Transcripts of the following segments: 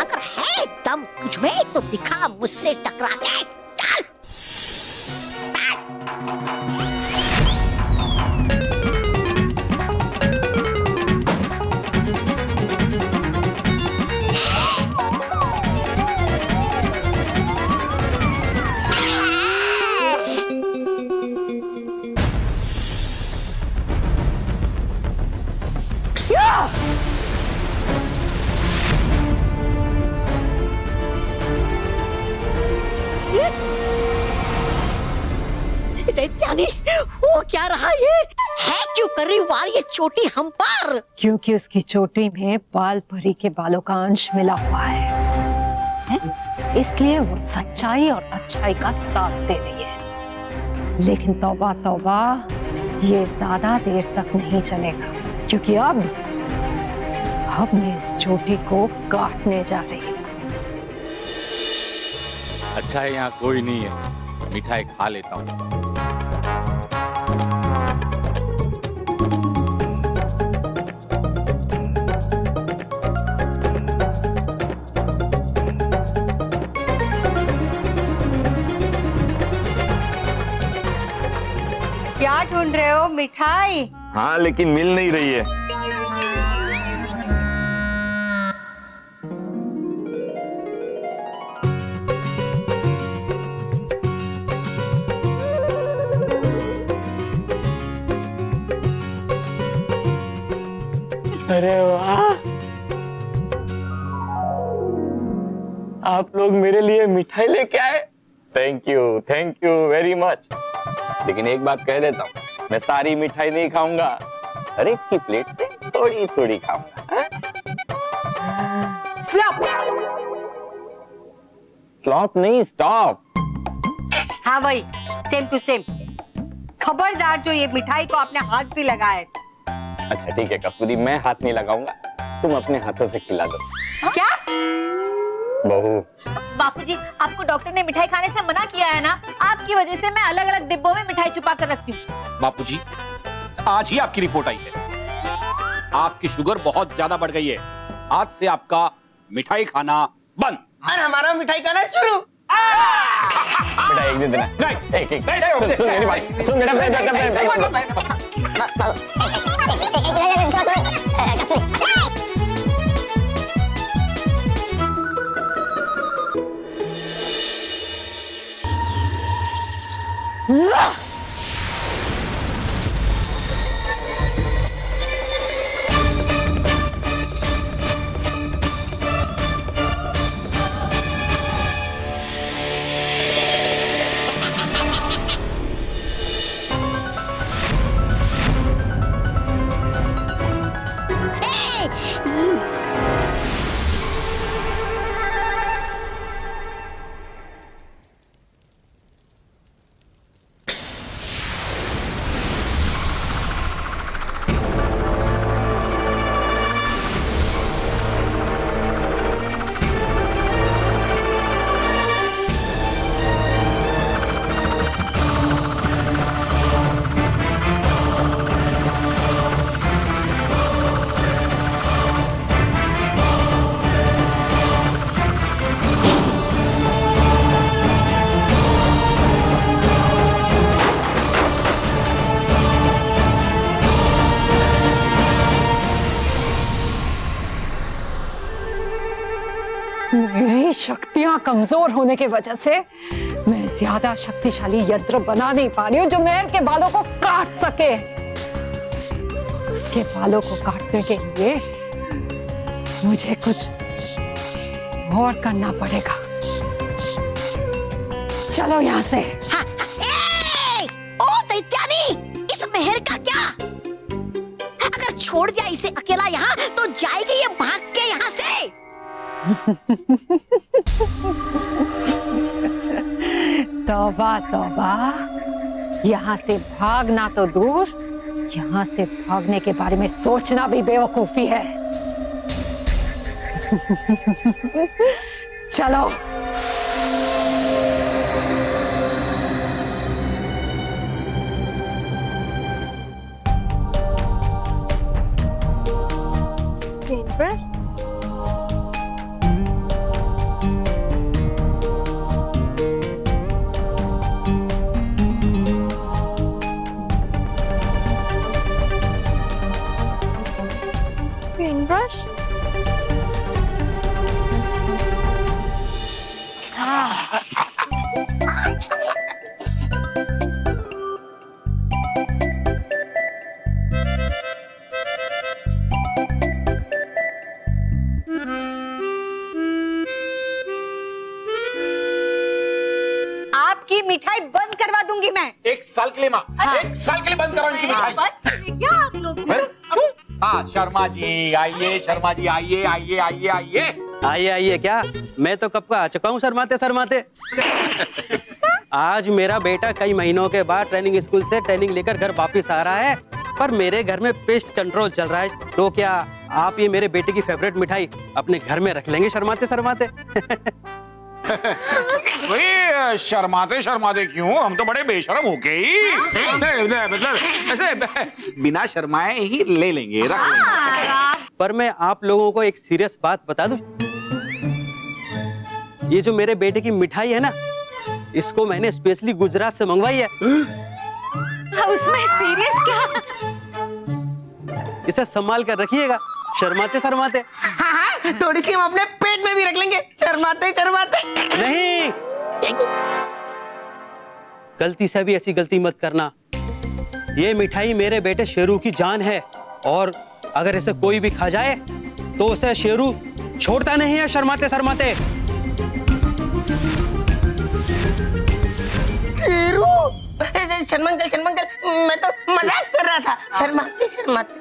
अगर है दम तुझमें तो दिखा मुझसे टकरा के। चल। दैत्यानी, वो क्या रहा ये? है क्यों कर रही वार ये चोटी हम पर? क्योंकि उसकी चोटी में बाल परी के बालों का अंश मिला हुआ है, इसलिए वो सच्चाई और अच्छाई का साथ दे रही है। लेकिन तौबा तौबा, ये ज्यादा देर तक नहीं चलेगा, क्योंकि अब मैं इस चोटी को काटने जा रही हूँ। अच्छा है यहाँ कोई नहीं है, मिठाई खा लेता हूँ। क्या ढूंढ रहे हो? मिठाई? हाँ, लेकिन मिल नहीं रही है। अरे वाह, आप लोग मेरे लिए मिठाई लेके आए। Thank you very much. लेकिन एक बात कह देता हूँ, मैं सारी मिठाई नहीं खाऊंगा, हर एक की प्लेट पे थोड़ी थोड़ी खाऊंगा। स्टॉप नहीं, स्टॉप। हाँ वही, सेम टू सेम। खबरदार जो ये मिठाई को आपने हाथ भी लगाए। अच्छा ठीक है कस्तूरी, मैं हाथ नहीं लगाऊंगा, तुम अपने हाथों से खिला दो। क्या? बहू, बापूजी, आपको डॉक्टर ने मिठाई खाने से मना किया है ना? आपकी वजह से मैं अलग अलग डिब्बों में मिठाई छुपा कर रखती हूँ। बापूजी, आज ही आपकी रिपोर्ट आई है, आपकी शुगर बहुत ज्यादा बढ़ गई है। आज से आपका मिठाई खाना बंद। और हमारा मिठाई खाना शुरू। बेटा एक दे देना। एक सुन मेरी बात, सुन बेटा। मेरी शक्तियां कमजोर होने की वजह से मैं ज्यादा शक्तिशाली यंत्र बना नहीं पा रही हूँ जो मेहर के बालों को काट सके। उसके बालों को काटने के लिए मुझे कुछ और करना पड़ेगा। चलो यहाँ से। हाँ, ओ दैत्यानी, इस मेहर का क्या? अगर छोड़ दिया इसे अकेला यहाँ तो जाएगी ये भाग के यहाँ से। तौबा तौबा, यहाँ से भागना तो दूर, यहाँ से भागने के बारे में सोचना भी बेवकूफी है। चलो। आपकी मिठाई बंद करवा दूंगी मैं। एक साल के लिए माँ, एक साल के लिए बंद करो इनकी मिठाई। बस कीजिए क्या आप लोग भी? हाँ शर्मा जी आइए, शर्मा जी आइए आइए आइए आइए। आइए आइए, क्या मैं तो कब का आ चुका हूँ शर्माते शर्माते। आज मेरा बेटा कई महीनों के बाद ट्रेनिंग स्कूल से ट्रेनिंग लेकर घर वापस आ रहा है, पर मेरे घर में पेस्ट कंट्रोल चल रहा है। तो क्या आप ये मेरे बेटे की फेवरेट मिठाई अपने घर में रख लेंगे शर्माते शर्माते? भाई शर्माते शर्माते क्यों, हम तो बड़े बेशर्म हो गए ही। नहीं, मतलब ऐसे बिना शर्माए ही ले लेंगे, रख लेंगे। पर मैं आप लोगों को एक सीरियस बात बता दूं, ये जो मेरे बेटे की मिठाई है ना, इसको मैंने स्पेशली गुजरात से मंगवाई है। अच्छा उसमें सीरियस क्या? इसे संभाल कर रखिएगा शर्माते शर्माते। हाँ हाँ, थोड़ी सी हम अपने पेट में भी रख लेंगे शर्माते शर्माते। नहीं, गलती से भी ऐसी गलती मत करना। ये मिठाई मेरे बेटे शेरू की जान है, और अगर इसे कोई भी खा जाए तो उसे शेरू छोड़ता नहीं है शर्माते शर्माते। शेरू, शर्मंगल शर्मंगल, मैं तो मजाक कर रहा था, शर्माते शर्माते।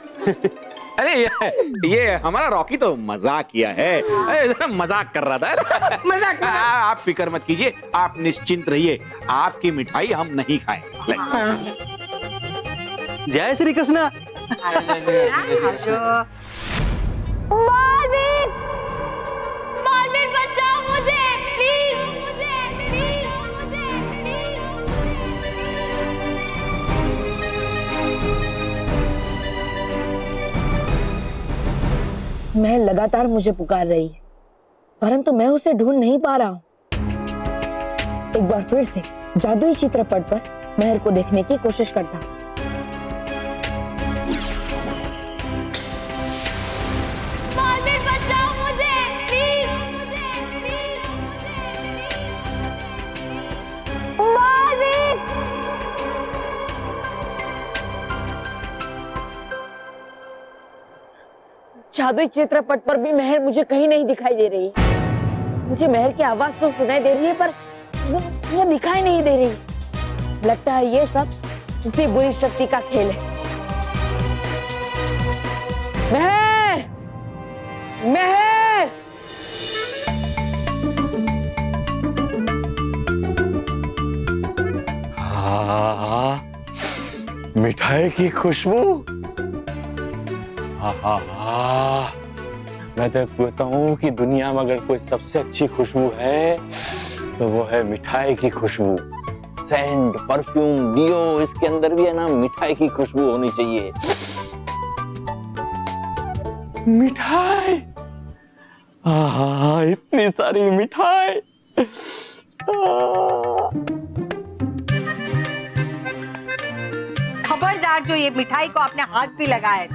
अरे ये हमारा रॉकी तो मजाक किया है, अरे मजाक कर रहा था। मजाक आप फिक्र मत कीजिए, आप निश्चिंत रहिए, आपकी मिठाई हम नहीं खाएंगे। जय श्री कृष्णा। बालवीर बचाओ मुझे प्लीज, मुझे प्लीज, मुझे प्लीज। महल लगातार मुझे पुकार रही है, परंतु मैं उसे ढूंढ नहीं पा रहा हूँ। एक बार फिर से जादुई चित्रपट पर महल को देखने की कोशिश करता हूँ। बालवीर बचाओ मुझे प्लीज, मुझे प्लीज, मुझे बालवीर। जादुई चित्रपट पर भी महल मुझे कहीं नहीं दिखाई दे रही। मुझे महल की आवाज तो सुनाई दे रही है, पर वो दिखाई नहीं दे रही। लगता है ये सब उसी बुरी शक्ति का खेल है। महल, महल, हाँ, मिठाई की खुशबू। हाँ, मैं तो कहता हूँ कि दुनिया में अगर कोई सबसे अच्छी खुशबू है तो वो है मिठाई की खुशबू। सेंट, परफ्यूम, डियो, इसके अंदर भी है ना मिठाई की खुशबू होनी चाहिए। मिठाई, हाँ, इतनी सारी मिठाई। खबरदार जो ये मिठाई को आपने हाथ भी लगाए।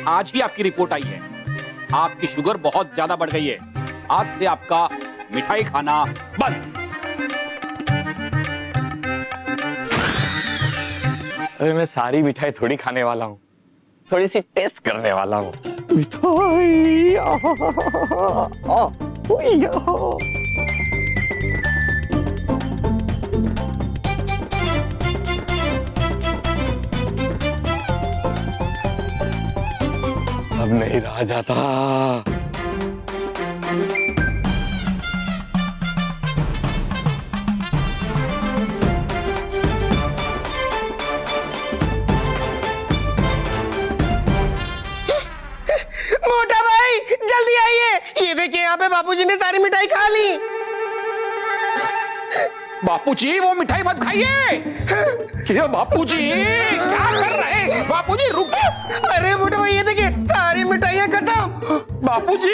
आज ही आपकी रिपोर्ट आई है, आपकी शुगर बहुत ज्यादा बढ़ गई है। आज से आपका मिठाई खाना बंद। अरे मैं सारी मिठाई थोड़ी खाने वाला हूँ, थोड़ी सी टेस्ट करने वाला हूँ। मिठाई, अब नहीं रहा जाता। मोटा भाई जल्दी आइए, ये देखिए यहाँ पे बापूजी ने सारी मिठाई खा ली। बापूजी वो मिठाई मत खाइए। बापूजी क्या कर रहे हैं? बापूजी रुको। अरे मोटा भाई ये देखिए सारी मिठाइयाँ खत्म। बापूजी।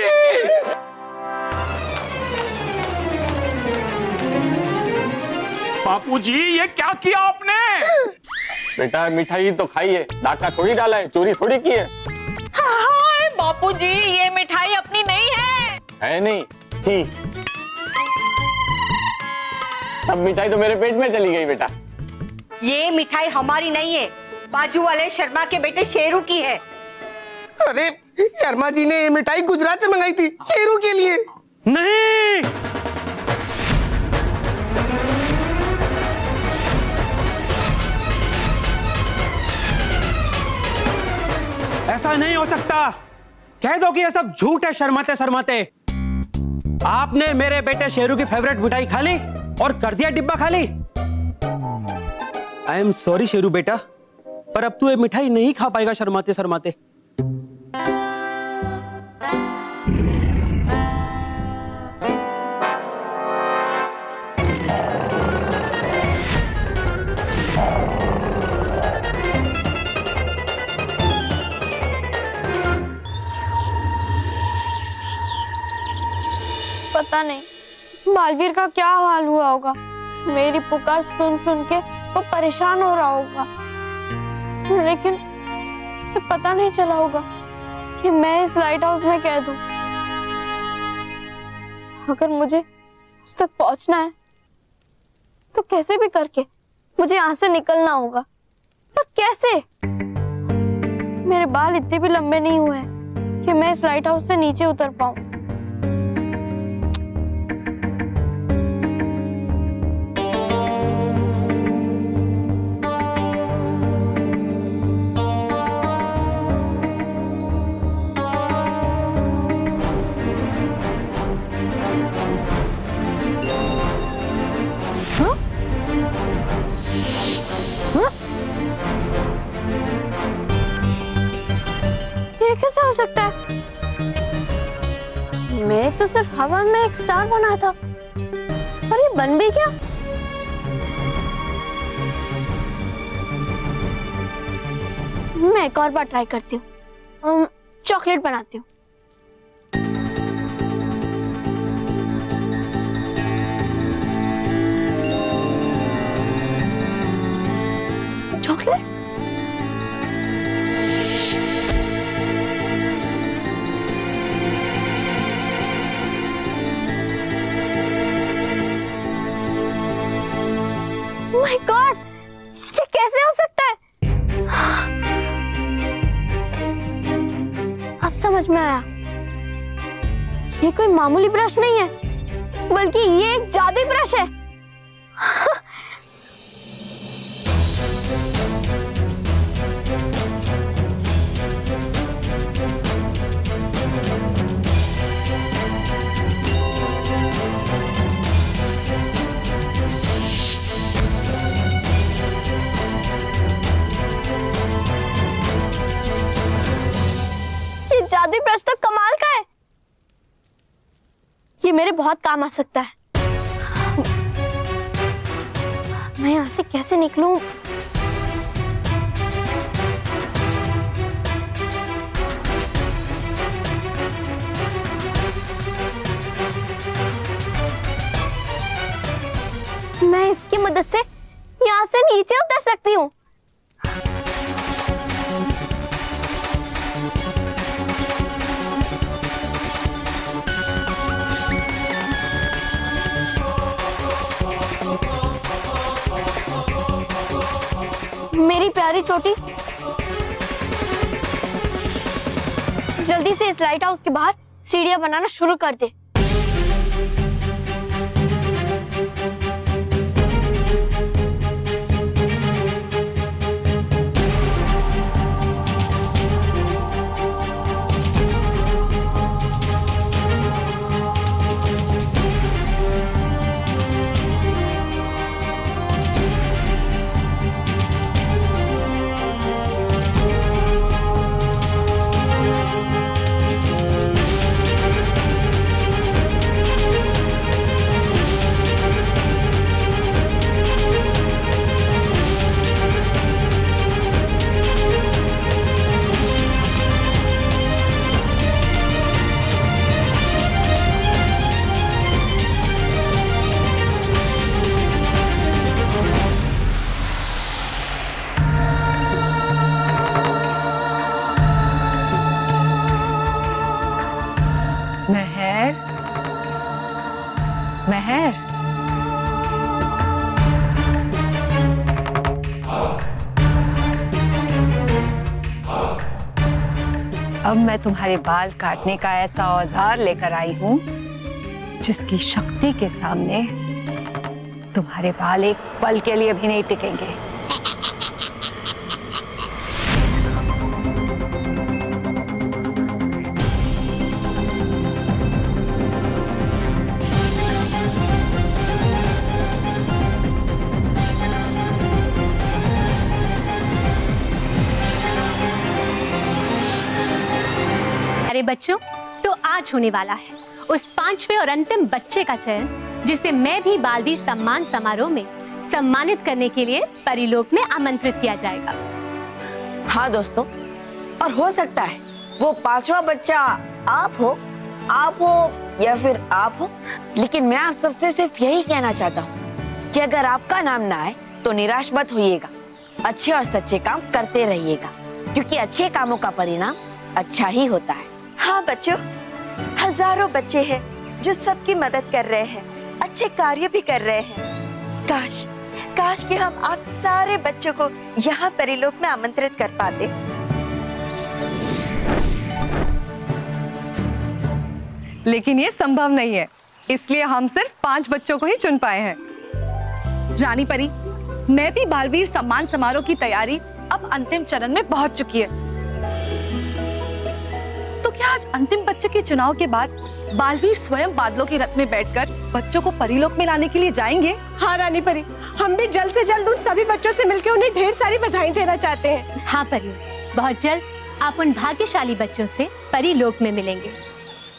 बापूजी ये क्या किया आपने? बेटा मिठाई तो खाई है, डाका थोड़ी डाला है, चोरी थोड़ी की है। हाय बापूजी, ये मिठाई अपनी नहीं है नहीं थी। अब मिठाई तो मेरे पेट में चली गई बेटा। ये मिठाई हमारी नहीं है, बाजू वाले शर्मा के बेटे शेरू की है। अरे शर्मा जी ने ये मिठाई गुजरात से मंगाई थी शेरू के लिए। नहीं, ऐसा नहीं हो सकता। कह दो कि ये सब झूठ है शर्माते शर्माते। आपने मेरे बेटे शेरू की फेवरेट मिठाई खा ली और कर दिया डिब्बा खाली। आई एम सॉरी शेरू बेटा, पर अब तू ये मिठाई नहीं खा पाएगा शर्माते शर्माते। पता नहीं बालवीर का क्या हाल हुआ होगा। मेरी पुकार सुन सुन के वो परेशान हो रहा होगा, लेकिन उसे पता नहीं चला होगा कि मैं इस लाइट हाउस में कैद हूँ। अगर मुझे उस तक पहुंचना है तो कैसे भी करके मुझे यहाँ से निकलना होगा। पर कैसे? मेरे बाल इतने भी लंबे नहीं हुए हैं कि मैं इस लाइट हाउस से नीचे उतर पाऊं। कैसे हो सकता है? मैंने तो सिर्फ हवा में एक स्टार बनाया था, और ये बन भी गया। मैं एक और बार ट्राई करती हूँ, चॉकलेट बनाती हूँ। चॉकलेट? माय गॉड, ये कैसे हो सकता है? अब समझ में आया, ये कोई मामूली ब्रश नहीं है, बल्कि ये एक जादुई ब्रश है। जादुई ब्रश तो कमाल का है, ये मेरे बहुत काम आ सकता है। मैं यहाँ से कैसे निकलूं? मैं इसकी मदद से यहाँ से नीचे उतर सकती हूँ। मेरी प्यारी चोटी, जल्दी से इस लाइट हाउस के बाहर सीढ़ियां बनाना शुरू कर दे। मेहर, मेहर, अब मैं तुम्हारे बाल काटने का ऐसा औजार लेकर आई हूं जिसकी शक्ति के सामने तुम्हारे बाल एक पल के लिए भी नहीं टिकेंगे। अरे बच्चों, तो आज होने वाला है उस 5वें और अंतिम बच्चे का चयन जिसे मैं भी बालवीर सम्मान समारोह में सम्मानित करने के लिए परिलोक में आमंत्रित किया जाएगा। हाँ दोस्तों, और हो सकता है वो 5वां बच्चा आप हो या फिर आप हो, लेकिन मैं आप सबसे सिर्फ यही कहना चाहता हूँ कि अगर आपका नाम ना आए तो निराश मत होइएगा, अच्छे और सच्चे काम करते रहिएगा, क्योंकि अच्छे कामों का परिणाम अच्छा ही होता है। हाँ बच्चों, हजारों बच्चे हैं जो सबकी मदद कर रहे हैं, अच्छे कार्य भी कर रहे हैं। काश कि हम आप सारे बच्चों को यहाँ परिलोक में आमंत्रित कर पाते। लेकिन ये संभव नहीं है, इसलिए हम सिर्फ 5 बच्चों को ही चुन पाए हैं। रानी परी, मैं भी बालवीर सम्मान समारोह की तैयारी अब अंतिम चरण में पहुंच चुकी है। तो क्या आज अंतिम बच्चे के चुनाव के बाद बालवीर स्वयं बादलों के रथ में बैठकर बच्चों को परिलोक में लाने के लिए जाएंगे? हाँ रानी परी, हम भी जल्द से जल्द उन सभी बच्चों से मिलकर उन्हें ढेर सारी बधाई देना चाहते हैं। हाँ परियों, बहुत जल्द आप उन भाग्यशाली बच्चों से परिलोक में मिलेंगे।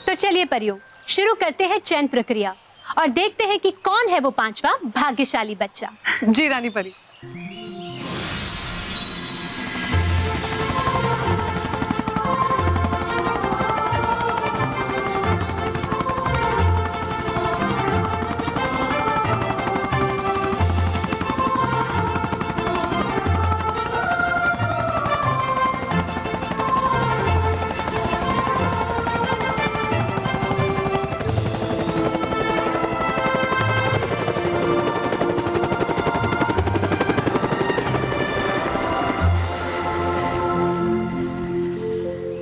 तो चलिए परियों, शुरू करते हैं चयन प्रक्रिया और देखते हैं कि कौन है वो 5वां भाग्यशाली बच्चा। जी रानी परी।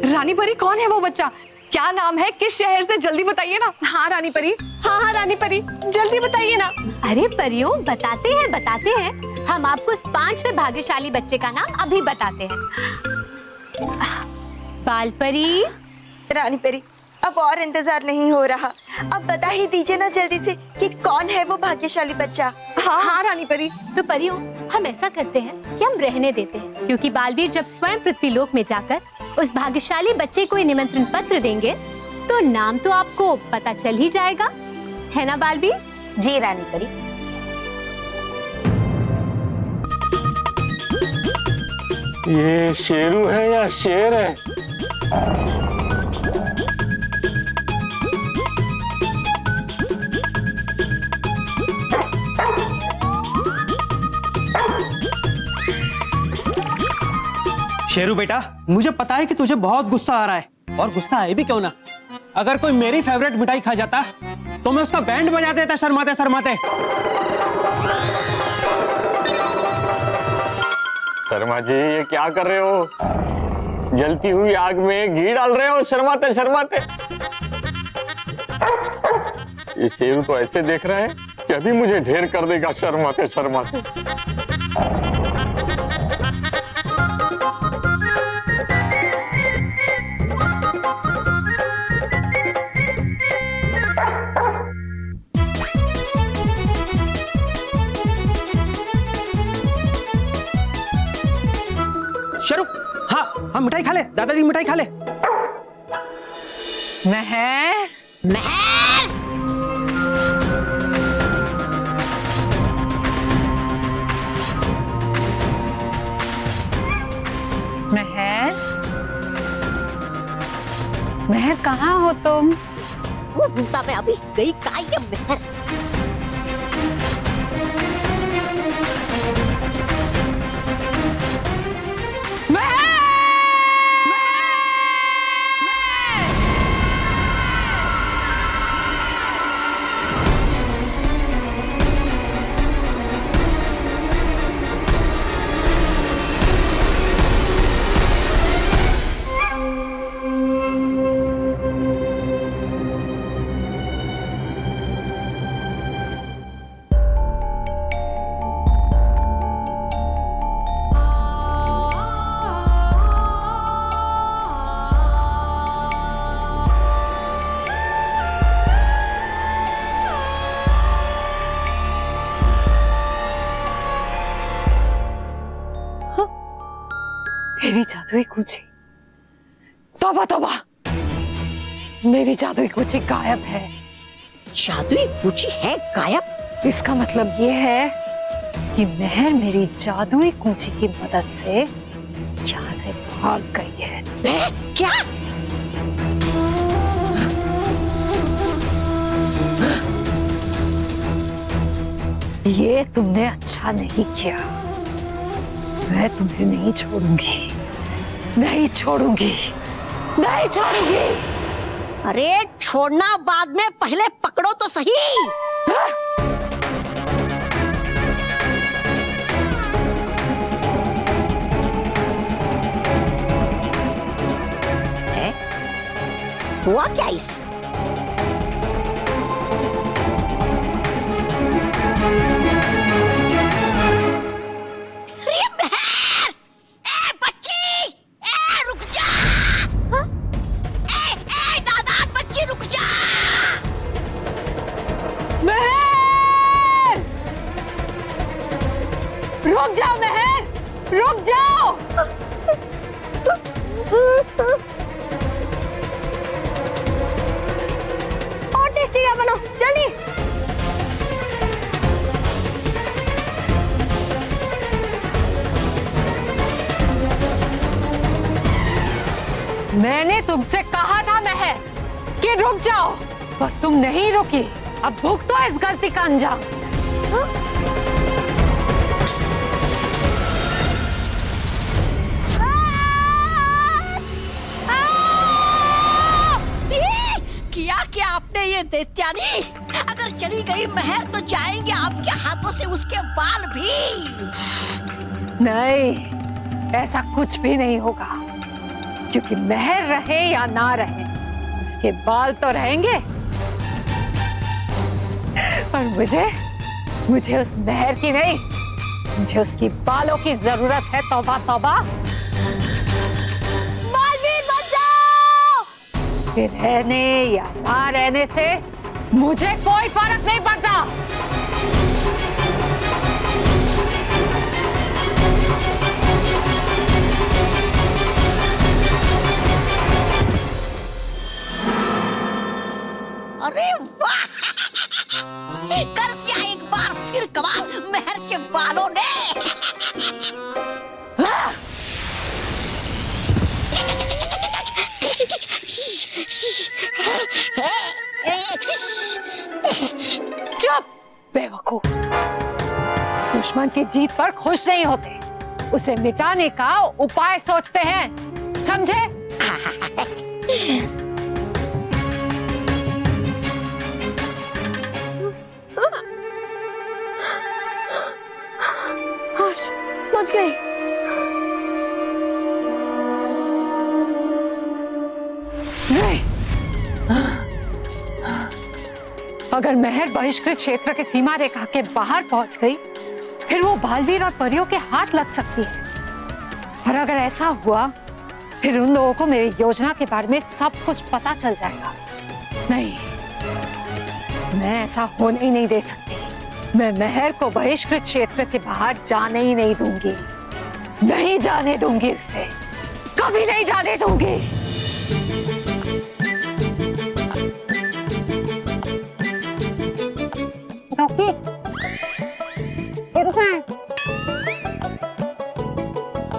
रानी परी, कौन है वो बच्चा? क्या नाम है? किस शहर से? जल्दी बताइए ना। हाँ रानी परी, हाँ रानी परी, जल्दी बताइए ना। अरे परियों, बताते हैं। हम आपको उस 5वें भाग्यशाली बच्चे का नाम अभी बताते हैं। बाल परी। रानी परी, अब और इंतजार नहीं हो रहा, अब बता ही दीजिए ना जल्दी से कि कौन है वो भाग्यशाली बच्चा। हाँ रानी परी। तो परियों, हम ऐसा करते हैं कि हम रहने देते हैं, क्योंकि बालवीर जब स्वयं पृथ्वीलोक में जाकर उस भाग्यशाली बच्चे को निमंत्रण पत्र देंगे तो नाम तो आपको पता चल ही जाएगा, है ना बालवीर? जी रानी परी। ये शेरू है या शेर है? शेरू बेटा, मुझे पता है कि तुझे बहुत गुस्सा आ रहा है, और गुस्सा आए भी क्यों ना। अगर कोई मेरी फेवरेट मिठाई खा जाता तो मैं उसका बैंड बजा देता शर्माते शर्माते। शर्मा जी, ये क्या कर रहे हो? जलती हुई आग में घी डाल रहे हो शर्माते शर्माते। ये शेरू तो ऐसे देख रहा है कि अभी मुझे ढेर कर देगा शर्माते शर्माते। शेरू, हाँ हाँ, मिठाई खा ले, दादाजी मिठाई खा ले। मेहर, महर, मेहर, मेहर कहाँ हो तुम? वो भूता में अभी गई का ये महर। मेरी जादुई कुंजी, तौबा तौबा, मेरी जादुई कुंजी गायब है। जादुई कुंजी है गायब? इसका मतलब ये है कि मेहर मेरी जादुई कुंजी की मदद से यहाँ से भाग गई है। क्या? ये तुमने अच्छा नहीं किया। मैं तुम्हें नहीं छोड़ूंगी, नहीं छोड़ूंगी, नहीं छोड़ूंगी। अरे छोड़ना बाद में, पहले पकड़ो तो सही। हुआ क्या इसे? रुक जाओ मेहर, रुक जाओ। और सीढ़ियां बनो जल्दी। मैंने तुमसे कहा था मेहर कि रुक जाओ, पर तुम नहीं रुकी। अब भुगतो इस गलती का अंजाम। किया क्या आपने ये दैत्यानी? अगर चली गई मेहर तो जाएंगे आपके हाथों से उसके बाल भी। नहीं, ऐसा कुछ भी नहीं होगा, क्योंकि मेहर रहे या ना रहे, उसके बाल तो रहेंगे। पर मुझे उस मेहर की नहीं, मुझे उसकी बालों की जरूरत है। तौबा तौबा। फिर रहने या ना रहने से मुझे कोई फर्क नहीं पड़ता। अरे वाह, कर दिया एक बार फिर कमाल मेहर के बालों ने। चुप बेवकूफ। दुश्मन की जीत पर खुश नहीं होते, उसे मिटाने का उपाय सोचते हैं, समझे? बच गई। नहीं, अगर मेहर बहिष्कृत क्षेत्र की सीमा रेखा के बाहर पहुंच गई, फिर वो बालवीर और परियों के हाथ लग सकती है। और अगर ऐसा हुआ, फिर उन लोगों को मेरी योजना के बारे में सब कुछ पता चल जाएगा। नहीं, मैं ऐसा होने ही नहीं दे सकती। मैं मेहर को बहिष्कृत क्षेत्र के बाहर जाने ही नहीं दूंगी, नहीं जाने दूंगी उसे, कभी नहीं जाने दूंगी।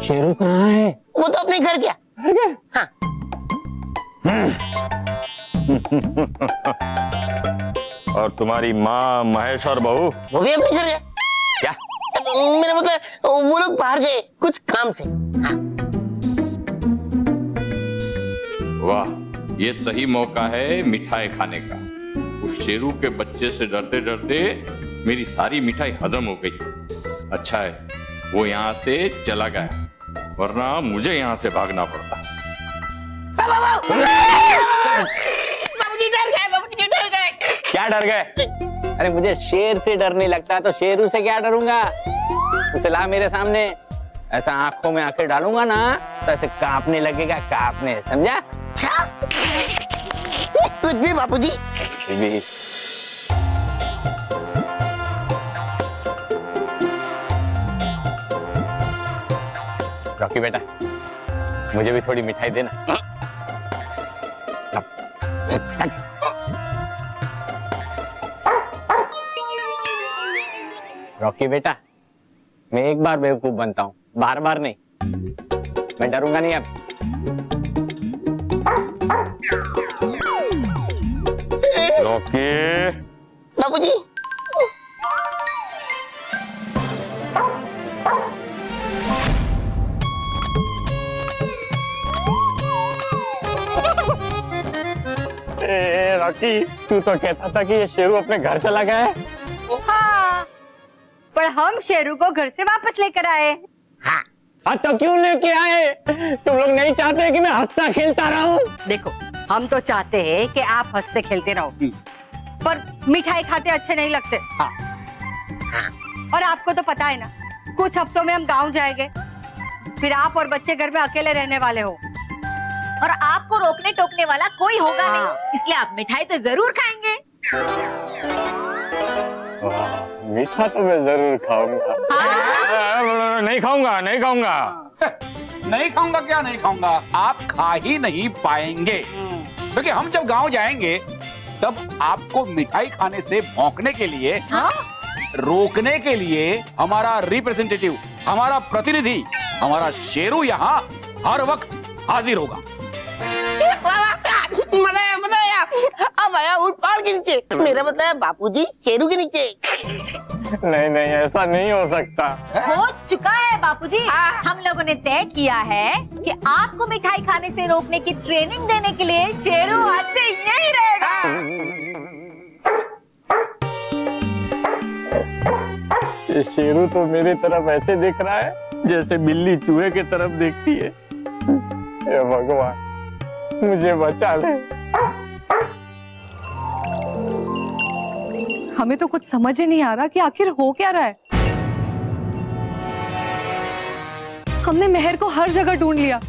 शेरू कहाँ है? वो तो अपने घर गया। हाँ। और तुम्हारी माँ, महेश और बहू? वो भी अपने घर गए। क्या? मेरा मतलब वो लोग बाहर गए कुछ काम से। हाँ। वाह, ये सही मौका है मिठाई खाने का। उस शेरू के बच्चे से डरते डरते मेरी सारी मिठाई हजम हो गई। अच्छा है वो यहाँ से चला गया, वरना मुझे यहाँ से भागना पड़ता। बाबूजी डर गए, बाबूजी डर गए। क्या डर गए? अरे मुझे शेर से डर नहीं लगता तो शेरू से क्या डरूंगा? उसे ला मेरे सामने, ऐसा आंखों में आंखें डालूंगा ना तो ऐसे कांपने लगेगा, कांपने, समझा? अच्छा कुछ भी बाबूजी। भी। रॉकी बेटा मुझे भी थोड़ी मिठाई देना। रॉकी बेटा, मैं एक बार बेवकूफ बनता हूँ, बार बार नहीं। मैं डरूंगा नहीं अब। रॉकी बाबूजी। रॉकी, तू तो कहता था कि ये शेरू अपने घर चला गया है। हाँ, पर हम शेरू को घर से वापस लेकर आए। हाँ, तो क्यों लेके आए? तुम लोग नहीं चाहते कि मैं हंसता खेलता रहूं? देखो, हम तो चाहते हैं कि आप हंसते खेलते रहो, पर मिठाई खाते अच्छे नहीं लगते। हाँ। और आपको तो पता है ना, कुछ हफ्तों में हम गांव जाएंगे, फिर आप और बच्चे घर में अकेले रहने वाले हो। और आपको रोकने टोकने वाला कोई होगा नहीं, इसलिए आप मिठाई तो जरूर खाएंगे। मीठा तो मैं जरूर खाऊंगा। नहीं खाऊंगा, नहीं खाऊंगा। नहीं खाऊंगा क्या नहीं खाऊंगा? आप खा ही नहीं पाएंगे, क्योंकि हम जब गांव जाएंगे तब आपको मिठाई खाने से भौंकने के लिए, रोकने के लिए हमारा रिप्रेजेंटेटिव, हमारा प्रतिनिधि, हमारा शेरू यहाँ हर वक्त हाजिर होगा। मजा आया, मजा आया। अब आया ऊंट पहाड़ के नीचे, मेरा मतलब है बापूजी शेरू के नीचे। नहीं नहीं, ऐसा नहीं हो सकता। हो चुका है बापूजी। हम लोगों ने तय किया है कि आपको मिठाई खाने से रोकने की ट्रेनिंग देने के लिए शेरू आज से यही रहेगा। ये शेरू तो मेरी तरफ ऐसे देख रहा है जैसे बिल्ली चूहे की तरफ देखती है। हे भगवान, मुझे बचा ले। हमें तो कुछ समझ ही नहीं आ रहा कि आखिर हो क्या रहा है। हमने मेहर को हर जगह ढूंढ लिया,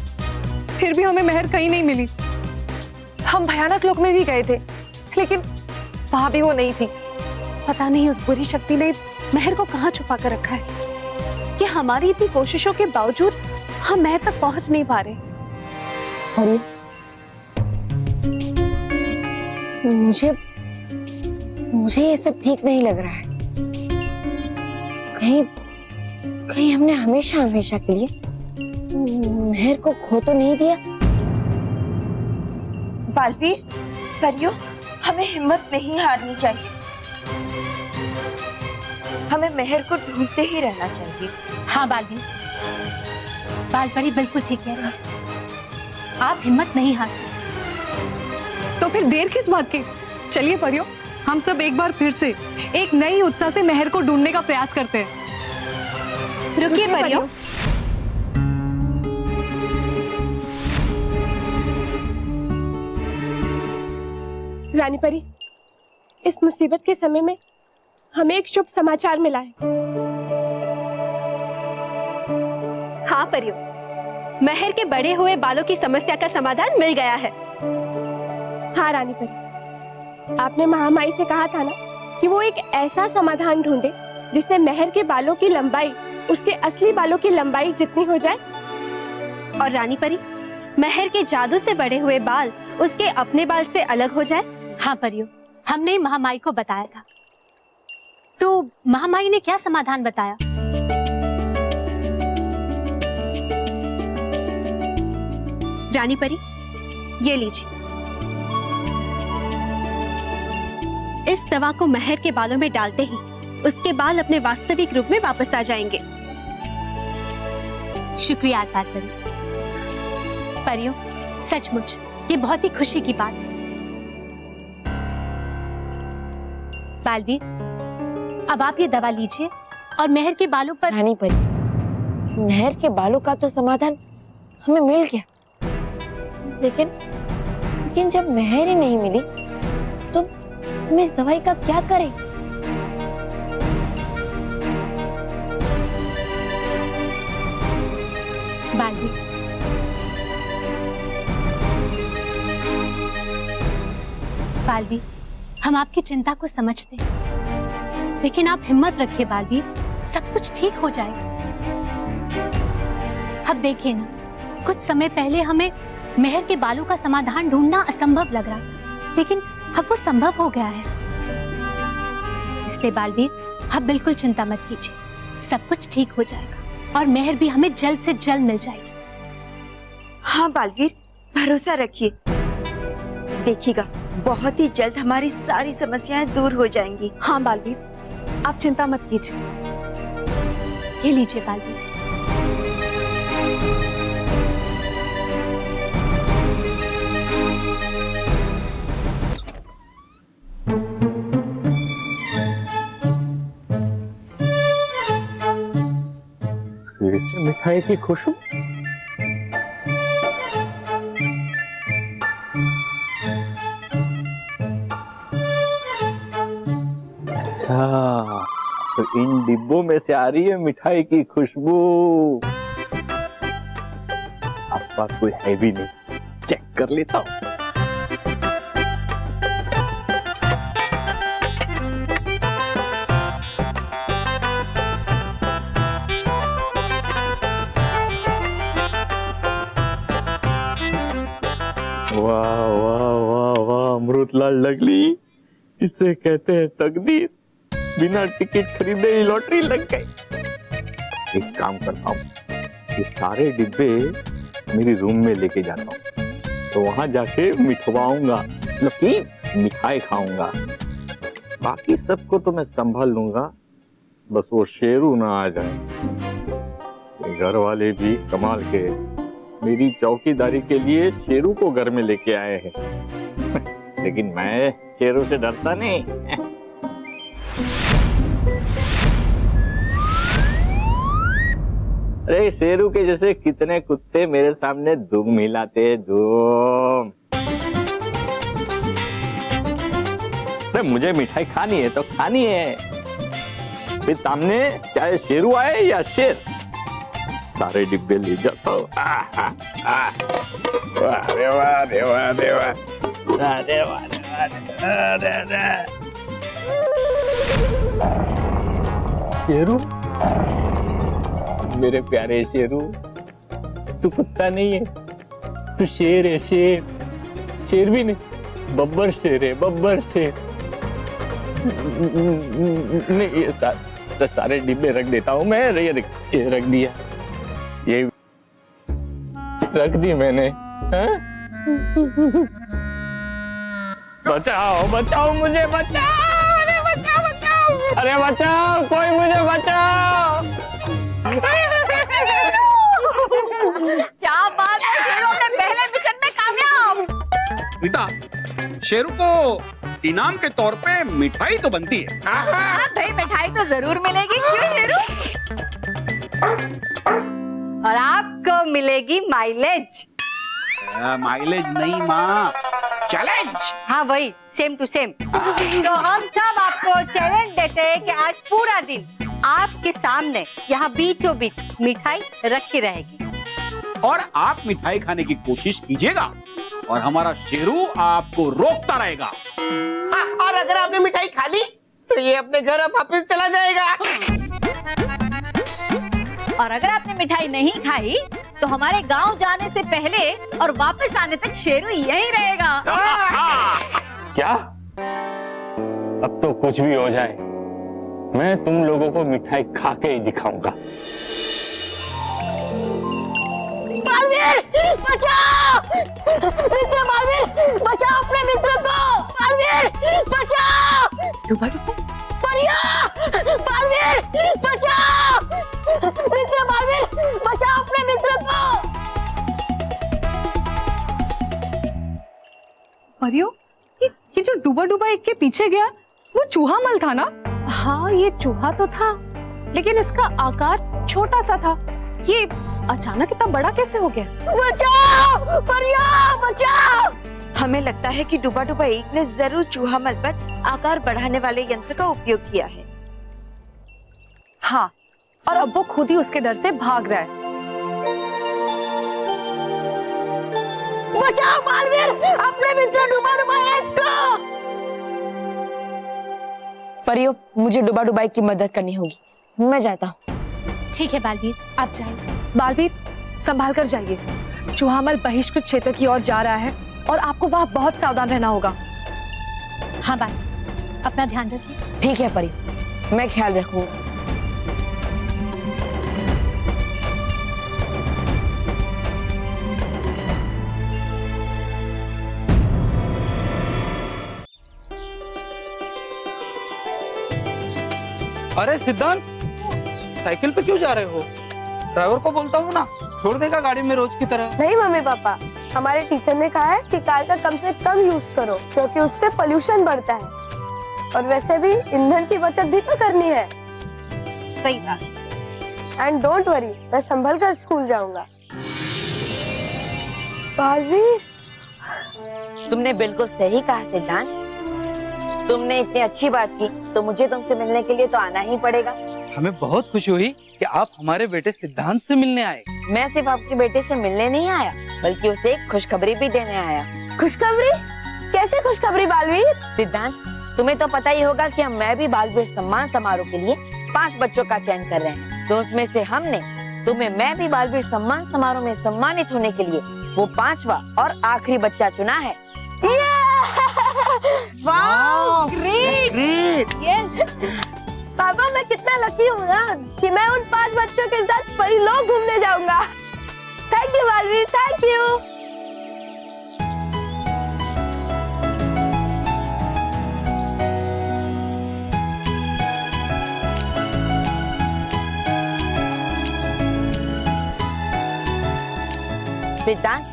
फिर भी हमें मेहर कहीं नहीं मिली। हम भयानक लोक में भी गए थे, लेकिन वहां भी वो नहीं थी। पता नहीं उस बुरी शक्ति ने मेहर को कहाँ छुपा कर रखा है कि हमारी इतनी कोशिशों के बावजूद हम मेहर तक पहुंच नहीं पा रहे। और मुझे ये सब ठीक नहीं लग रहा है। कहीं हमने हमेशा हमेशा के लिए मेहर को खो तो नहीं दिया। बालवीर, परियो, हमें हिम्मत नहीं हारनी चाहिए। हमें मेहर को ढूंढते ही रहना चाहिए। हाँ बालवीर, बालपरी बिल्कुल ठीक कह रही है। आप हिम्मत नहीं हार सकते। तो फिर देर किस बात की? चलिए परियो, हम सब एक बार फिर से एक नई उत्साह से मेहर को ढूंढने का प्रयास करते हैं। रुकिए परियो। रानी परी, इस मुसीबत के समय में हमें एक शुभ समाचार मिला है। हाँ परियो, मेहर के बढ़े हुए बालों की समस्या का समाधान मिल गया है। हाँ रानी परी, आपने महामाई से कहा था ना कि वो एक ऐसा समाधान ढूंढे जिससे मेहर के बालों की लंबाई उसके असली बालों की लंबाई जितनी हो जाए। और रानी परी, मेहर के जादू से बढ़े हुए बाल उसके अपने बाल से अलग हो जाए। हाँ परियो, हमने महामाई को बताया था। तो महामाई ने क्या समाधान बताया? रानी परी, ये लीजिए। इस दवा को मेहर के बालों में डालते ही उसके बाल अपने वास्तविक रूप में वापस आ जाएंगे। शुक्रिया परी। परियों, सचमुच ये बहुत ही खुशी की बात है। बालवीर, अब आप ये दवा लीजिए और मेहर के बालों पर। रानी परी, मेहर के बालों का तो समाधान हमें मिल गया, लेकिन जब मेहर ही नहीं मिली तो हम इस दवाई का क्या करें? बालवीर, बालवीर, हम आपकी चिंता को समझते हैं, लेकिन आप हिम्मत रखिए बालवीर, सब कुछ ठीक हो जाएगा। अब देखिए ना, कुछ समय पहले हमें मेहर के बालों का समाधान ढूंढना असंभव लग रहा था, लेकिन अब वो संभव हो गया है। इसलिए बालवीर, आप बिल्कुल चिंता मत कीजिए, सब कुछ ठीक हो जाएगा और मेहर भी हमें जल्द से जल्द मिल जाएगी। हाँ बालवीर, भरोसा रखिए, देखिएगा बहुत ही जल्द हमारी सारी समस्याएं दूर हो जाएंगी। हाँ बालवीर, आप चिंता मत कीजिए। ये लीजिए बालवीर। फिर से मिठाई की खुशबू। अच्छा, तो इन डिब्बों में से आ रही है मिठाई की खुशबू। आसपास कोई है भी नहीं, चेक कर लेता हूँ। वाह वाह वाह वाह, अमृतलाल लगली, इसे कहते हैं तकदीर। बिना टिकट खरीदे ही लॉटरी लग गई। एक काम करता हूँ, ये सारे डिब्बे मेरी रूम में लेके जाता हूँ, तो वहां जाके मिठवाऊंगा, मतलब कि मिठाई खाऊंगा। बाकी सबको तो मैं संभाल लूंगा, बस वो शेरू ना आ जाए। घर वाले भी कमाल के, मेरी चौकीदारी के लिए शेरू को घर में लेके आए हैं। लेकिन मैं शेरू से डरता नहीं। अरे शेरू के जैसे कितने कुत्ते मेरे सामने धूम हिलाते, धूम। अरे मुझे मिठाई खानी है तो खानी है, फिर सामने चाहे शेरू आए या शेर, सारे डिब्बे ले जाता हूँ। अरे वाह, अरे वाह, अरे वाह, अरे वाह, अरे वाह। शेरू, मेरे प्यारे शेरू, तू कुत्ता नहीं है, तू शेर है, शेर। शेर भी नहीं, बब्बर शेर है, बब्बर शेर। नहीं, ये सारे डिब्बे रख देता हूँ मैं। ये रख दिया, ये रख दी मैंने। बचाओ बचाओ, मुझे बचाओ, अरे बचाओ बचाओ, अरे बचाओ, कोई मुझे बचाओ। क्या बात है, शेरू अपने पहले मिशन में कामयाब। रीता, शेरू को इनाम के तौर पे मिठाई तो बनती है। हाँ भाई, मिठाई तो जरूर मिलेगी, क्यों शेरू? और आपको मिलेगी माइलेज। माइलेज नहीं माँ, चैलेंज। हाँ वही, सेम टू सेम। तो हम सब आपको चैलेंज देते हैं कि आज पूरा दिन आपके सामने यहाँ बीचों बीच मिठाई रखी रहेगी और आप मिठाई खाने की कोशिश कीजिएगा और हमारा शेरू आपको रोकता रहेगा। हाँ, और अगर आपने मिठाई खा ली तो ये अपने घर वापस चला जाएगा। और अगर आपने मिठाई नहीं खाई तो हमारे गांव जाने से पहले और वापस आने तक शेरू यहीं रहेगा। क्या? अब तो कुछ भी हो जाए, मैं तुम लोगों को मिठाई खा के ही दिखाऊंगा। बालवीर, बचाओ! मित्र बालवीर, बचाओ अपने मित्र को! बालवीर, बचाओ! परिया! बालवीर, बचाओ! मित्र बालवीर, बचाओ अपने मित्र को! परियो, ये जो डूबा डूबा एक के पीछे गया, वो चूहा मल था ना? हाँ, ये चूहा तो था, लेकिन इसका आकार छोटा सा था। ये अचानक इतना बड़ा कैसे हो गया? बचाओ! परिया, बचाओ! हमें लगता है कि डूबा डूबा एक ने जरूर चूहामल पर आकार बढ़ाने वाले यंत्र का उपयोग किया है। हाँ, और अब वो खुद ही उसके डर से भाग रहा है। बचाओ बालवीर, अपने मित्र डूबा डूबा एक को! परियो, मुझे डूबा डुबाई की मदद करनी होगी, मैं जाता हूँ। ठीक है बालवीर, आप जाइए। बालवीर, संभाल कर जाइए। चूहामल बहिष्कृत क्षेत्र की ओर जा रहा है और आपको वहाँ बहुत सावधान रहना होगा। हाँ बाई, अपना ध्यान रखिए। ठीक है परी, मैं ख्याल रखूंगा। अरे सिद्धांत, साइकिल पे क्यों जा रहे हो? ड्राइवर को बोलता हूँ ना, छोड़ देगा गाड़ी में रोज की तरह। नहीं मम्मी पापा, हमारे टीचर ने कहा है कि कार का कम से कम यूज करो क्योंकि उससे पोल्यूशन बढ़ता है और वैसे भी ईंधन की बचत भी तो करनी है। सही बात। एंड डोंट वरी, मैं संभल कर स्कूल जाऊंगा। भाभी, तुमने बिल्कुल सही कहा सिद्धांत। तुमने इतनी अच्छी बात की तो मुझे तुमसे मिलने के लिए तो आना ही पड़ेगा। हमें बहुत खुशी हुई कि आप हमारे बेटे सिद्धांत से मिलने आए। मैं सिर्फ आपके बेटे से मिलने नहीं आया बल्कि उसे एक खुशखबरी भी देने आया। खुशखबरी? कैसे खुशखबरी बालवीर? सिद्धांत, तुम्हें तो पता ही होगा कि मैं भी बालवीर सम्मान समारोह के लिए 5 बच्चों का चयन कर रहे हैं, तो उसमें से हमने तुम्हें मैं भी बालवीर सम्मान समारोह में सम्मानित होने के लिए वो 5वां और आखिरी बच्चा चुना है। वाह, ग्रेट! यस। पापा, मैं कितना लकी हूँ ना कि मैं उन 5 बच्चों के साथ परिलोक घूमने जाऊंगा। Thank you Baalveer, thank you. सिद्धांत,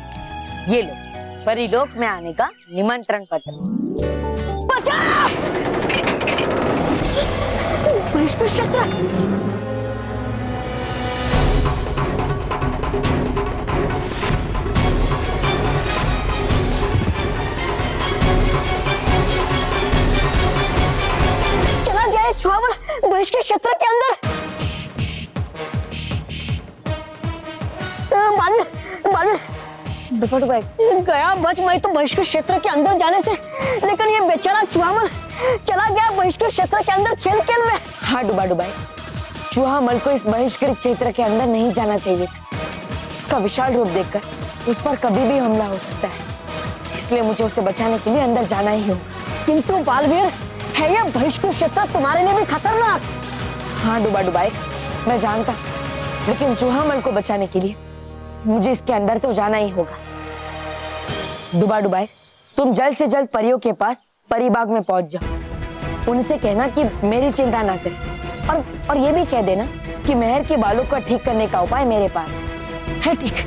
ये लो परिलोक में आने का निमंत्रण पत्र। बहिष्कृत क्षेत्र। चला गया है चूहामल बहिष्कृत क्षेत्र के अंदर। गया बच मैं तो बहिष्कृत क्षेत्र के अंदर जाने से, लेकिन ये बेचारा चूहामल चला गया बहिष्कृत क्षेत्र के अंदर खेल खेल में। हाँ डुबाई, चूहामल को इस बहिष्कृत क्षेत्र के अंदर नहीं जाना चाहिए। उसका विशाल रूप देखकर उस पर कभी भी हमला हो सकता है, इसलिए मुझे उसे बचाने के लिए अंदर जाना ही होगा। किंतु बालवीर, है ये बहिष्कृत क्षेत्र तुम्हारे लिए भी खतरनाक। हाँ डुबाई, मैं जानता, लेकिन चूहामल को बचाने के लिए मुझे इसके अंदर तो जाना ही होगा। डुबाई, तुम जल्द से जल्द परियों के पास परीबाग में पहुंच जाओ। उनसे कहना कि मेरी चिंता ना करें और ये भी कह देना कि महर के बालों को ठीक करने का उपाय मेरे पास है। ठीक।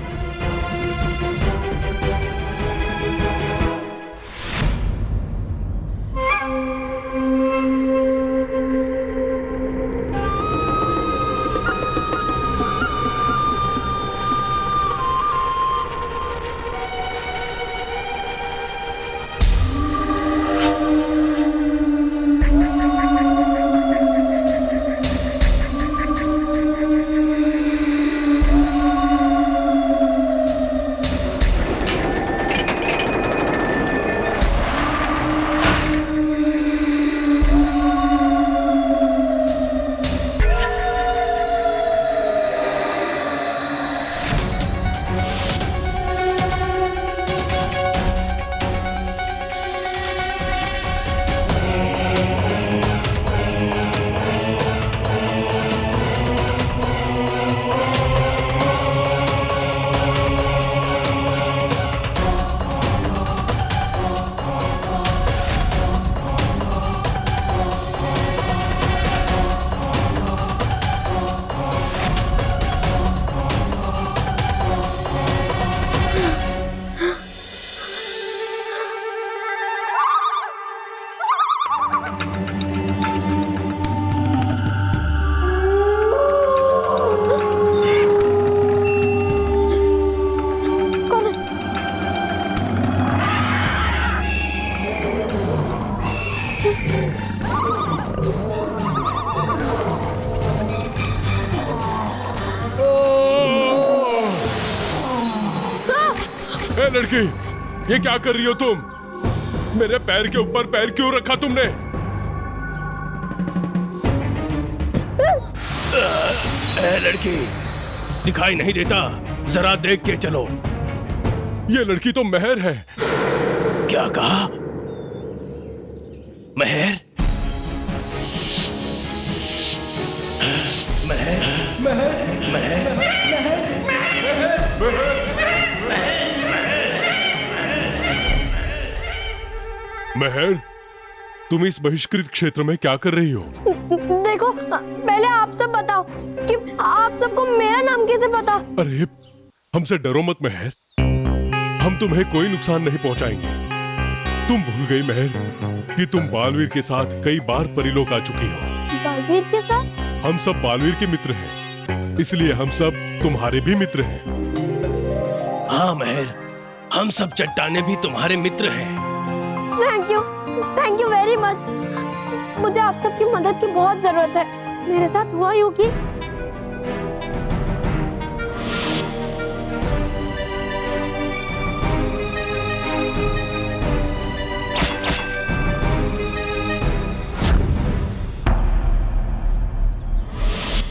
ए लड़की, ये क्या कर रही हो तुम? मेरे पैर के ऊपर पैर क्यों रखा तुमने? ए लड़की, दिखाई नहीं देता? जरा देख के चलो। ये लड़की तो मेहर है। क्या कहा? मेहर? मेहर? मेहर? मेहर, तुम इस बहिष्कृत क्षेत्र में क्या कर रही हो? देखो, पहले आप सब बताओ कि आप सबको मेरा नाम कैसे पता? अरे हमसे डरो मत मेहर, हम तुम्हें कोई नुकसान नहीं पहुंचाएंगे। तुम भूल गई मेहर कि तुम बालवीर के साथ कई बार परिलोक आ चुकी हो। बालवीर के साथ? हम सब बालवीर के मित्र हैं, इसलिए हम सब तुम्हारे भी मित्र हैं। हाँ मेहर, हम सब चट्टाने भी तुम्हारे मित्र हैं। Thank you very much. मुझे आप सबकी मदद की बहुत जरूरत है। मेरे साथ हुआ यूं कि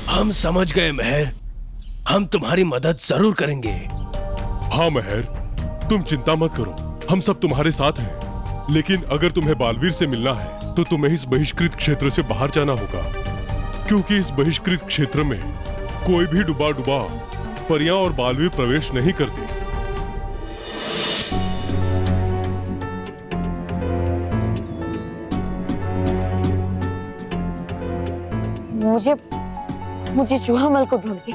हम समझ गए मेहर, हम तुम्हारी मदद जरूर करेंगे। हाँ मेहर, तुम चिंता मत करो, हम सब तुम्हारे साथ हैं। लेकिन अगर तुम्हें बालवीर से मिलना है तो तुम्हें इस बहिष्कृत क्षेत्र से बाहर जाना होगा, क्योंकि इस बहिष्कृत क्षेत्र में कोई भी डुबा परियां और बालवीर प्रवेश नहीं करते। मुझे चूहामल को ढूंढ के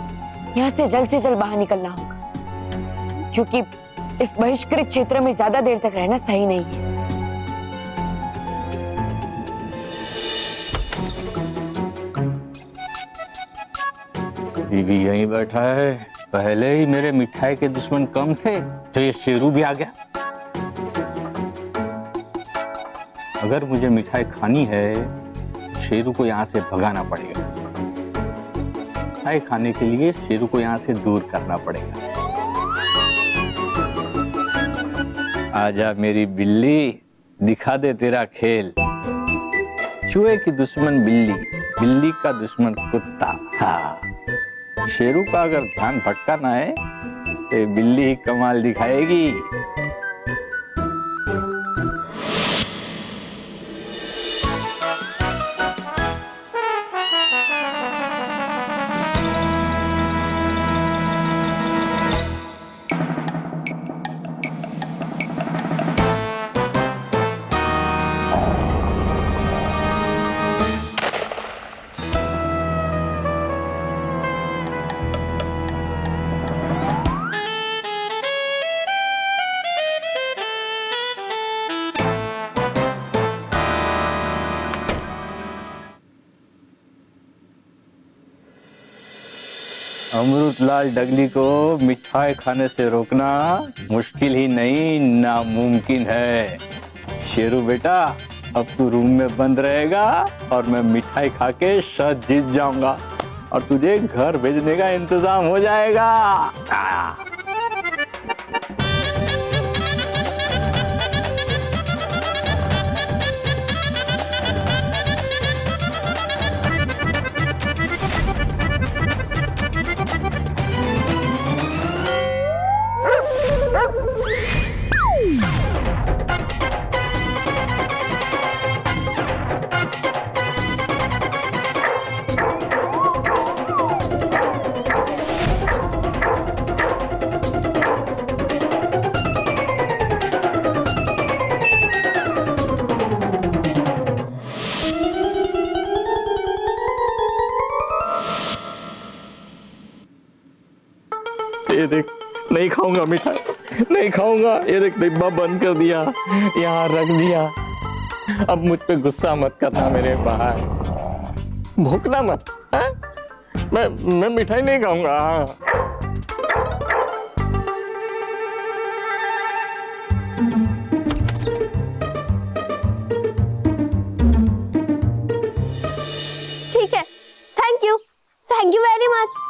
यहाँ से जल्द बाहर निकलना होगा, क्योंकि इस बहिष्कृत क्षेत्र में ज्यादा देर तक रहना सही नहीं है। बीबी यहीं बैठा है, पहले ही मेरे मिठाई के दुश्मन कम थे तो ये शेरू भी आ गया। अगर मुझे मिठाई खानी है, शेरू को यहाँ से भगाना पड़ेगा। मिठाई खाने के लिए शेरू को यहाँ से दूर करना पड़ेगा। आजा मेरी बिल्ली, दिखा दे तेरा खेल। चूहे की दुश्मन बिल्ली, बिल्ली का दुश्मन कुत्ता। हाँ, शेरू का अगर ध्यान भटकाना है तो बिल्ली ही कमाल दिखाएगी। अमृतलाल डगली को मिठाई खाने से रोकना मुश्किल ही नहीं, नामुमकिन है। शेरू बेटा, अब तू रूम में बंद रहेगा और मैं मिठाई खा के शत जीत जाऊंगा और तुझे घर भेजने का इंतजाम हो जाएगा। ये देख, नहीं खाऊंगा मिठाई, नहीं खाऊंगा। ये देख, डिब्बा बंद कर दिया, यहाँ रख दिया। अब मुझ पे गुस्सा मत करना मेरे भाई, भूखना मत। है? मैं मिठाई नहीं खाऊंगा। ठीक है, थैंक यू वेरी मच।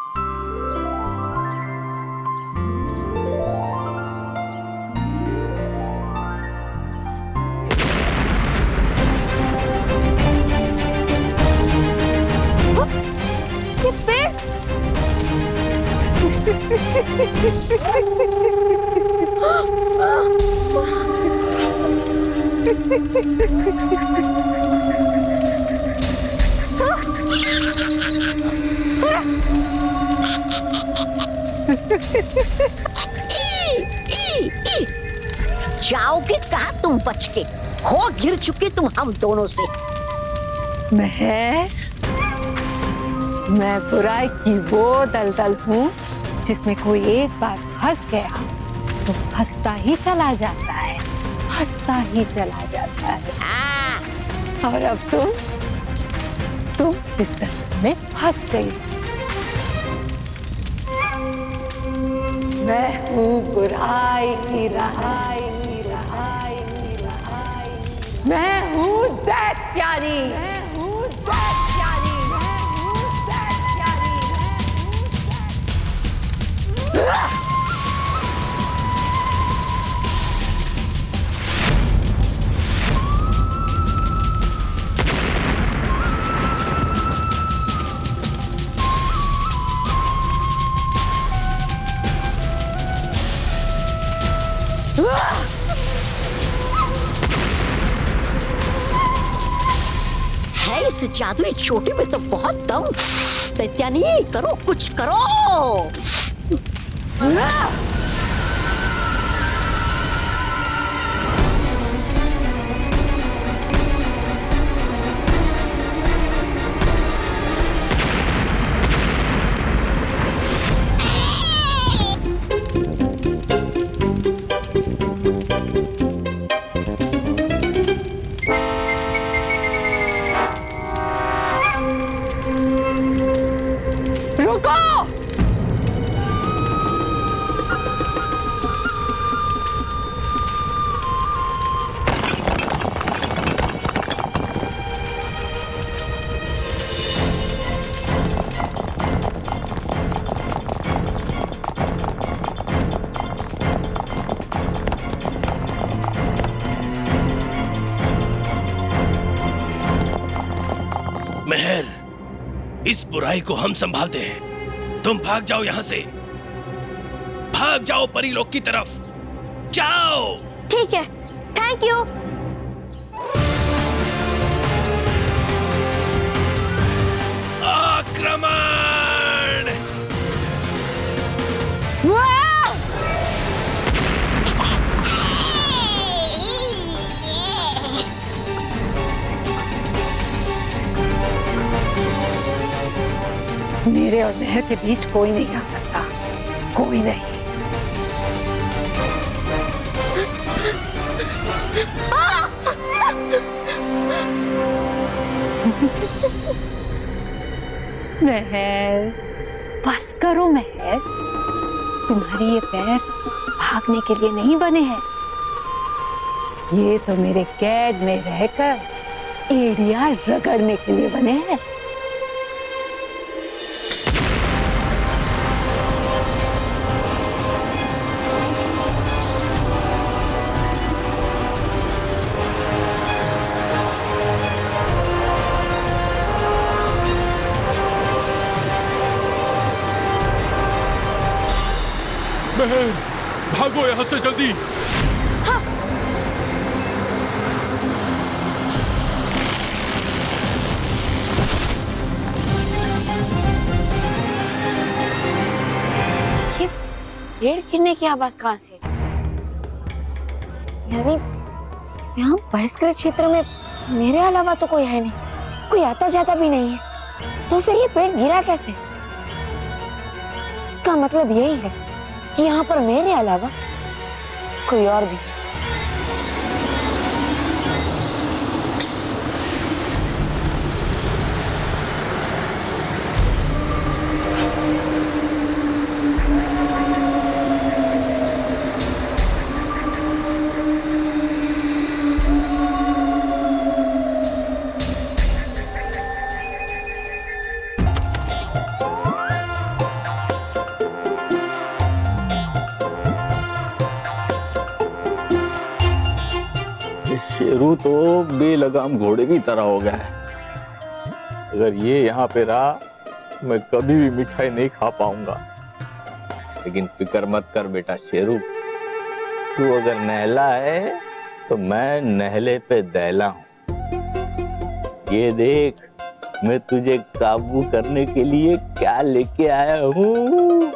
ये पेड़ जाओगे कहा तुम बच के? हो गिर चुके तुम हम दोनों से। मैं बुराई की वो दलदल हूँ जिसमें कोई एक बार फंस गया तो फंसता ही चला जाता है, फंसता ही चला जाता है। और अब तुम इस दलदल में फंस गई। मैं हूँ बुराई की रहाई, मैं हूँ दैत्यानी, मैं हूँ दैत्यानी, मैं हूँ दैत्यानी, मैं हूँ। है इस जादुई चोटी में तो बहुत दम। दैत्यानी करो, कुछ करो। मेहर, इस बुराई को हम संभालते हैं। तुम भाग जाओ यहाँ से, भाग जाओ परीलोक की तरफ, जाओ। ठीक है, थैंक यू। आक्रमण! मेरे और मेहर के बीच कोई नहीं आ सकता, कोई नहीं। मेहर, बस करो मेहर, तुम्हारी ये पैर भागने के लिए नहीं बने हैं, ये तो मेरे कैद में रहकर एड़ियां रगड़ने के लिए बने हैं। महर, भागो यहाँ से जल्दी। हाँ। ये पेड़ गिरने की आवाज कहाँ से? यानी यहाँ बहिष्कृत क्षेत्र में मेरे अलावा तो कोई है नहीं, कोई आता जाता भी नहीं है, तो फिर ये पेड़ गिरा कैसे? इसका मतलब यही है कि यहाँ पर मेरे अलावा कोई और भी। शेरू तो बेलगाम घोड़े की तरह हो गया है। अगर ये यहाँ पे रहा, मैं कभी भी मिठाई नहीं खा पाऊंगा। लेकिन फिक्र मत कर बेटा शेरू, तू अगर नहला है तो मैं नहले पे दहला हूं। ये देख मैं तुझे काबू करने के लिए क्या लेके आया हूं।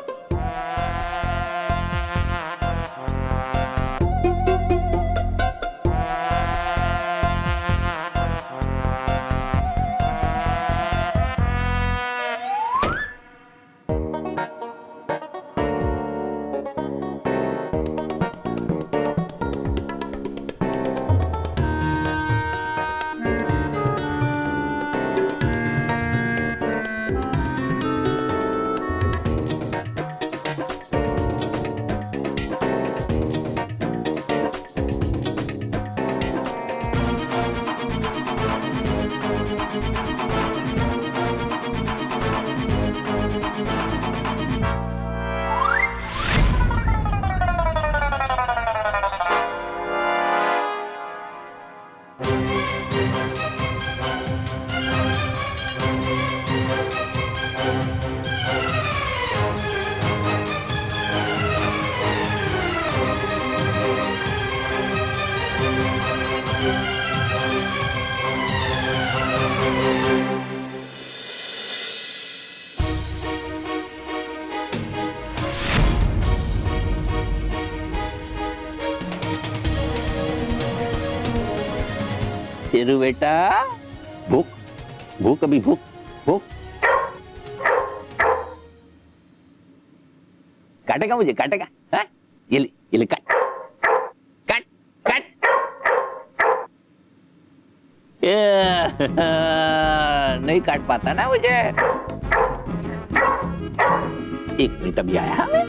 शेरू बेटा, भूख भूख अभी भूख भूख। काटेगा मुझे, काटेगा? हाँ? ये ले काट काट काट। नहीं काट पाता ना मुझे। एक मिनट अभी आया हमें।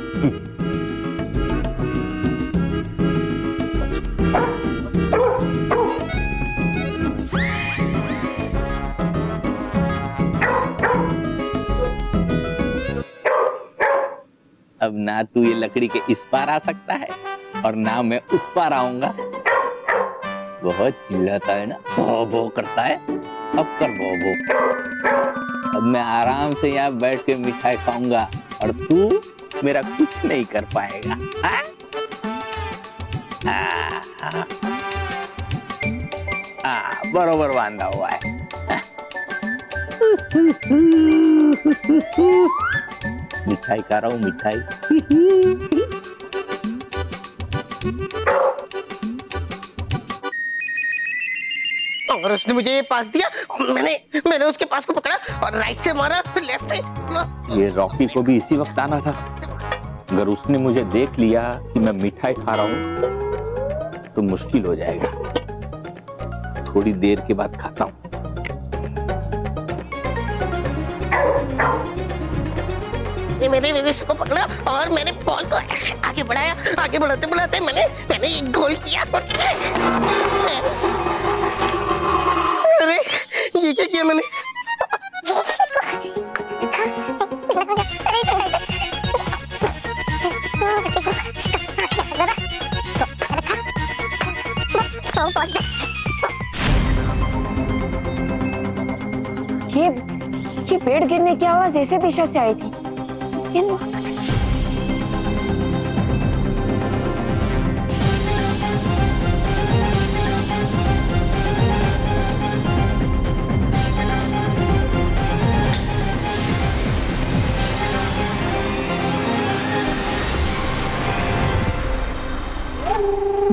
अब ना तू ये लकड़ी के इस पार आ सकता है और ना मैं उस पार आऊंगा। बहुत चिल्लाता है ना, भौ भौ करता है। अब कर भौ भौ। अब मैं आराम से यहाँ बैठ के मिठाई खाऊंगा और तू मेरा कुछ नहीं कर पाएगा। बरोबर बांधा हुआ है। मिठाई खा रहा हूँ, मिठाई। और उसने मुझे ये पास दिया, मैंने उसके पास को पकड़ा और राइट से मारा, फिर लेफ्ट से। ये रॉकी को भी इसी वक्त आना था। अगर उसने मुझे देख लिया कि मैं मिठाई खा रहा हूँ तो मुश्किल हो जाएगा। थोड़ी देर के बाद खाता हूँ। मैंने उसको पकड़ा और मैंने बॉल को ऐसे आगे बढ़ाया। आगे बढ़ाते बढ़ाते मैंने एक गोल किया। अरे ये क्या किया मैंने? ये पेड़ गिरने की आवाज ऐसे दिशा से आई थी।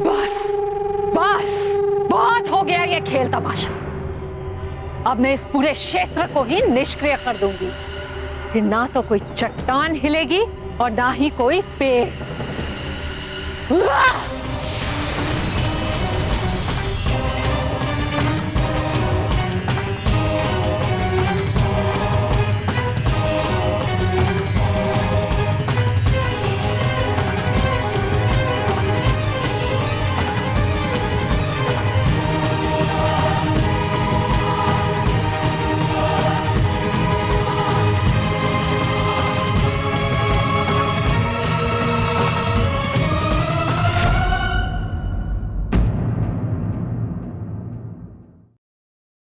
बस बस बहुत हो गया ये खेल तमाशा। अब मैं इस पूरे क्षेत्र को ही निष्क्रिय कर दूंगी। फिर ना तो कोई चट्टान हिलेगी और ना ही कोई पेड़।